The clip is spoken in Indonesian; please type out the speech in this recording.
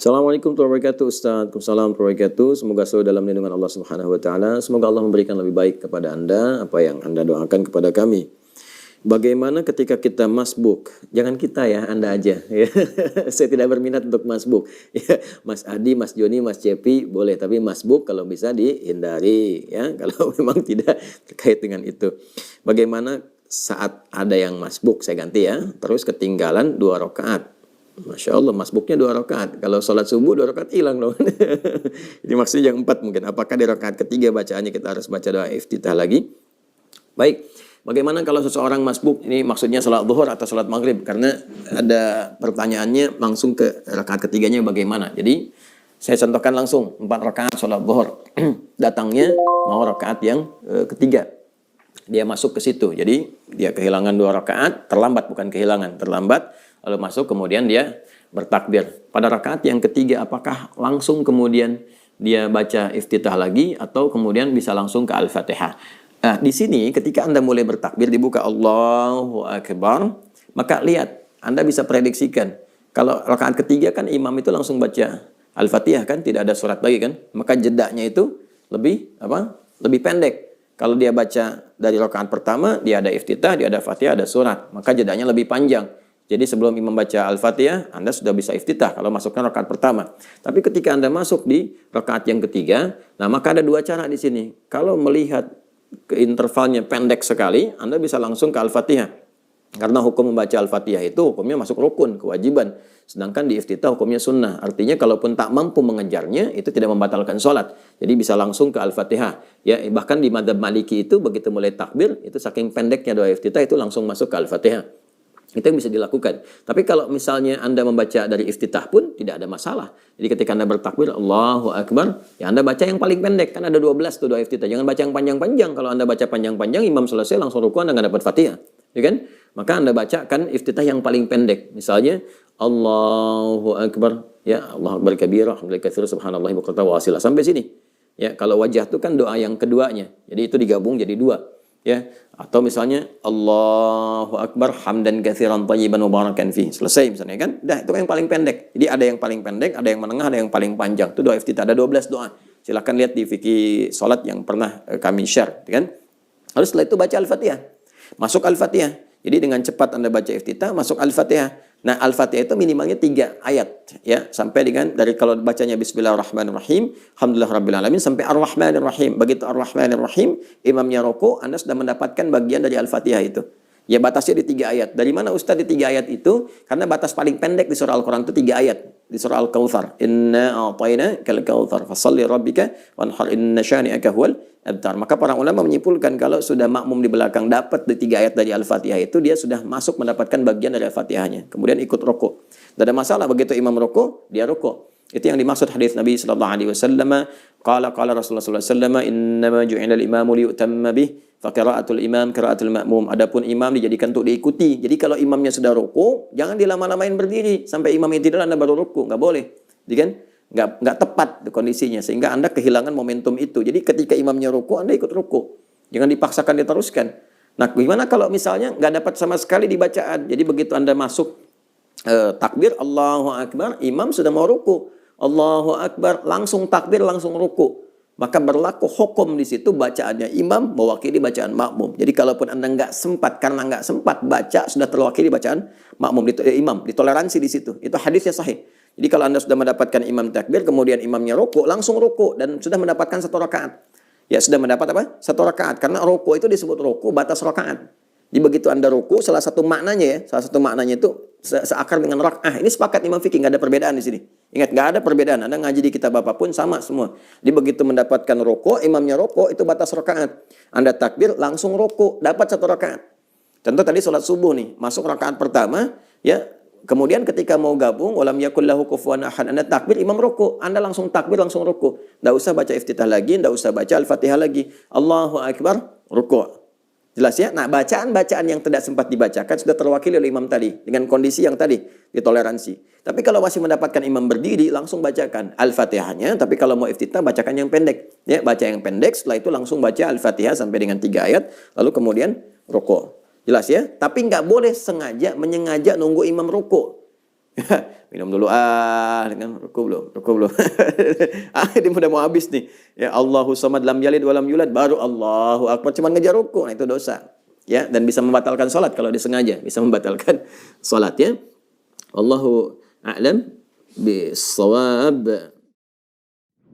Assalamualaikum warahmatullahi wabarakatuh, Ustaz. Waalaikumsalam warahmatullahi wabarakatuh. Semoga selalu dalam lindungan Allah Subhanahu wa taala. Semoga Allah memberikan lebih baik kepada Anda apa yang Anda doakan kepada kami. Bagaimana ketika kita masbuk? Jangan kita ya, Anda aja. Ya. Saya tidak berminat untuk masbuk. Ya, Mas Adi, Mas Joni, Mas Cepi boleh, tapi masbuk kalau bisa dihindari. Ya, kalau memang tidak terkait dengan itu. Bagaimana saat ada yang masbuk? Saya ganti ya. Terus ketinggalan 2 rakaat. Masya Allah, masbuknya 2 rakaat. Kalau sholat subuh 2 rakaat hilang dong. Jadi maksudnya yang 4 mungkin. Apakah di rakaat ketiga bacaannya kita harus baca doa iftitah lagi? Baik. Bagaimana kalau seseorang masbuk? Ini maksudnya sholat zuhur atau sholat maghrib? Karena ada pertanyaannya langsung ke rakaat ketiganya bagaimana. Jadi saya contohkan langsung 4 rakaat sholat zuhur. Datangnya mau rakaat yang ketiga. Dia masuk ke situ. Jadi dia kehilangan 2 rakaat, terlambat, bukan kehilangan, terlambat. Lalu masuk, kemudian dia bertakbir. Pada rakaat yang ketiga, apakah langsung kemudian dia baca iftitah lagi atau kemudian bisa langsung ke Al-Fatihah? Nah, di sini ketika Anda mulai bertakbir, dibuka Allahu Akbar, maka lihat, Anda bisa prediksikan. Kalau rakaat ketiga kan imam itu langsung baca Al-Fatihah kan, tidak ada surat lagi kan, maka jedaknya itu lebih pendek. Kalau dia baca dari rakaat pertama, dia ada iftitah, dia ada Fatihah, ada surat, maka jedaknya lebih panjang. Jadi sebelum imam baca Al-Fatihah, Anda sudah bisa iftitah kalau masukkan rakaat pertama. Tapi ketika Anda masuk di rakaat yang ketiga, nah maka ada 2 cara di sini. Kalau melihat ke intervalnya pendek sekali, Anda bisa langsung ke Al-Fatihah. Karena hukum membaca Al-Fatihah itu hukumnya masuk rukun, kewajiban. Sedangkan di iftitah hukumnya sunnah. Artinya kalaupun tak mampu mengejarnya, itu tidak membatalkan sholat. Jadi bisa langsung ke Al-Fatihah. Ya, bahkan di madzhab Maliki itu begitu mulai takbir, itu saking pendeknya doa iftitah itu langsung masuk ke Al-Fatihah. Itu yang bisa dilakukan. Tapi kalau misalnya Anda membaca dari iftitah pun tidak ada masalah. Jadi ketika Anda bertakbir Allahu Akbar, ya Anda baca yang paling pendek. Kan ada 12 tuh doa iftitah. Jangan baca yang panjang-panjang. Kalau Anda baca panjang-panjang, imam selesai langsung ruku, Anda nggak dapat Fatihah. Ya kan? Maka Anda bacakan iftitah yang paling pendek. Misalnya Allahu Akbar, ya Allahu Akbar kabira, alhamdulillah katsira, subhanallahi bukratan wa asila. Sampai sini. Ya, kalau wajah itu kan doa yang keduanya. Jadi itu digabung jadi 2. Ya, atau misalnya Allahu Akbar hamdan katsiran thayyiban mubarakan fi. Selesai misalnya kan? Dah, itu yang paling pendek. Jadi ada yang paling pendek, ada yang menengah, ada yang paling panjang. Itu doa iftitah, ada 12 doa. Silakan lihat di fikih salat yang pernah kami share, kan? Lalu setelah itu baca Al-Fatihah. Masuk Al-Fatihah. Jadi dengan cepat Anda baca iftitah, masuk Al-Fatihah. Nah, Al-Fatihah itu minimalnya 3 ayat, ya, sampai dengan dari kalau bacanya Bismillahirrahmanirrahim, Alhamdulillahirabbil alamin sampai Ar-Rahmanir-Rahim. Begitu Ar-Rahmanir-Rahim, imamnya rukuk, Anda sudah mendapatkan bagian dari Al-Fatihah itu. Ya, batasnya di 3 ayat. Dari mana Ustaz di 3 ayat itu? Karena batas paling pendek di surah Al-Quran itu 3 ayat. Di surah Al-Kautsar, Inna a'tayna kal kautsar fasalli rabbika wanhar inna syani'aka huwal abtar. Maka para ulama menyimpulkan kalau sudah makmum di belakang dapat di 3 ayat dari Al-Fatihah itu, dia sudah masuk mendapatkan bagian dari Al-Fatihahnya. Kemudian ikut rukuk. Tidak ada masalah begitu imam rukuk, dia rukuk. Itu yang dimaksud hadis Nabi sallallahu alaihi wasallam, qala Rasulullah sallallahu alaihi wasallam, innama ju'ila al-imamu liyutamma bih, fa qira'atul imam qira'atul ma'mum. Adapun imam dijadikan untuk diikuti. Jadi kalau imamnya sudah rukuk, jangan dilama-lamain berdiri sampai imamnya tidur Anda baru rukuk, enggak boleh. Jadi kan enggak tepat kondisinya sehingga Anda kehilangan momentum itu. Jadi ketika imamnya rukuk, Anda ikut rukuk. Jangan dipaksakan diteruskan. Nah, gimana kalau misalnya enggak dapat sama sekali di bacaan? Jadi begitu Anda masuk takbir Allahu Akbar, imam sudah mau rukuk. Allahu Akbar, langsung takbir, langsung ruku. Maka berlaku hukum di situ bacaannya imam mewakili bacaan makmum. Jadi kalaupun Anda nggak sempat, karena nggak sempat baca, sudah terwakili bacaan makmum, imam, ditoleransi di situ. Itu hadisnya sahih. Jadi kalau Anda sudah mendapatkan imam takbir, kemudian imamnya ruku, langsung ruku dan sudah mendapatkan 1 rakaat. Ya, sudah mendapat apa? 1 rakaat. Karena ruku itu disebut ruku batas rakaat. Jadi begitu Anda ruku, salah satu maknanya itu seakar dengan rak'ah. Ini sepakat Imam Fikih, nggak ada perbedaan di sini. Ingat, nggak ada perbedaan. Anda ngaji di kitab apapun sama semua. Jadi begitu mendapatkan ruku, imamnya ruku, itu batas rakaat. Anda takbir, langsung ruku, dapat 1 rakaat. Contoh tadi sholat subuh nih, masuk rakaat pertama, ya. Kemudian ketika mau gabung, walam yakul lahu kufuwan ahad, Anda takbir, imam ruku, Anda langsung takbir, langsung ruku. Nggak usah baca iftitah lagi, nggak usah baca Al-Fatihah lagi. Allahu Akbar, ruku. Jelas ya? Nah, bacaan-bacaan yang tidak sempat dibacakan sudah terwakili oleh imam tadi. Dengan kondisi yang tadi, ditoleransi. Tapi kalau masih mendapatkan imam berdiri, langsung bacakan Al-Fatihahnya. Tapi kalau mau iftitah, bacakan yang pendek. Ya, baca yang pendek, setelah itu langsung baca Al-Fatihah sampai dengan 3 ayat. Lalu kemudian rukuk. Jelas ya? Tapi nggak boleh menyengaja nunggu imam rukuk. Minum dulu dengan ruku belum. Ini udah mau habis nih. Ya Allahu samad lam yalid walam yulad baru Allahu akbar cuman ngejar ruku. Nah, itu dosa. Ya, dan bisa membatalkan salat kalau disengaja, bisa membatalkan salat ya. Allahu a'lam bis-shawab.